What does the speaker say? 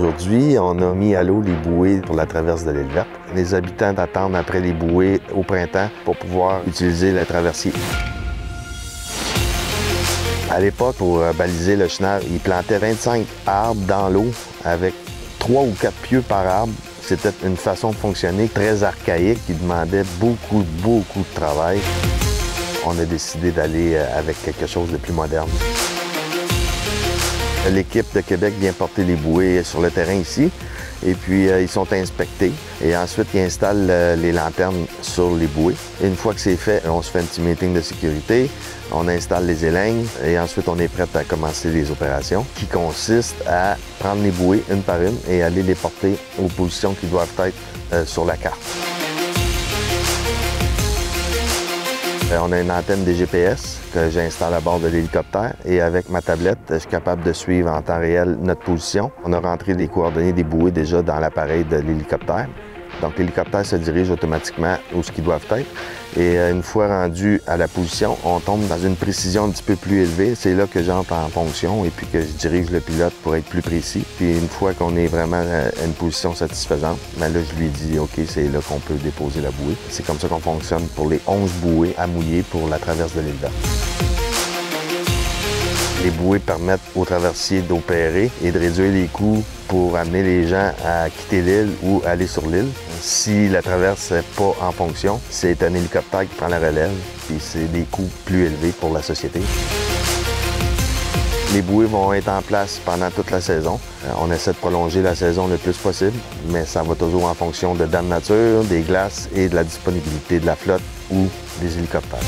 Aujourd'hui, on a mis à l'eau les bouées pour la traverse de l'île verte. Les habitants attendent après les bouées au printemps pour pouvoir utiliser la traversier. À l'époque, pour baliser le chenal, ils plantaient 25 arbres dans l'eau avec 3 ou 4 pieux par arbre. C'était une façon de fonctionner très archaïque qui demandait beaucoup de travail. On a décidé d'aller avec quelque chose de plus moderne. L'équipe de Québec vient porter les bouées sur le terrain ici et puis ils sont inspectés et ensuite ils installent les lanternes sur les bouées. Et une fois que c'est fait, on se fait un petit meeting de sécurité, on installe les élingues et ensuite on est prêt à commencer les opérations qui consistent à prendre les bouées une par une et aller les porter aux positions qui doivent être sur la carte. On a une antenne des GPS que j'installe à bord de l'hélicoptère et avec ma tablette, je suis capable de suivre en temps réel notre position. On a rentré les coordonnées des bouées déjà dans l'appareil de l'hélicoptère. Donc l'hélicoptère se dirige automatiquement où ce qu'ils doivent être. Et une fois rendu à la position, on tombe dans une précision un petit peu plus élevée. C'est là que j'entre en fonction et puis que je dirige le pilote pour être plus précis. Puis une fois qu'on est vraiment à une position satisfaisante, bien là, je lui dis « OK, c'est là qu'on peut déposer la bouée ». C'est comme ça qu'on fonctionne pour les 11 bouées à mouiller pour la traverse de l'île verte. Les bouées permettent aux traversiers d'opérer et de réduire les coûts pour amener les gens à quitter l'île ou aller sur l'île. Si la traverse n'est pas en fonction, c'est un hélicoptère qui prend la relève, puis c'est des coûts plus élevés pour la société. Les bouées vont être en place pendant toute la saison. On essaie de prolonger la saison le plus possible, mais ça va toujours en fonction de Dame Nature, des glaces et de la disponibilité de la flotte ou des hélicoptères.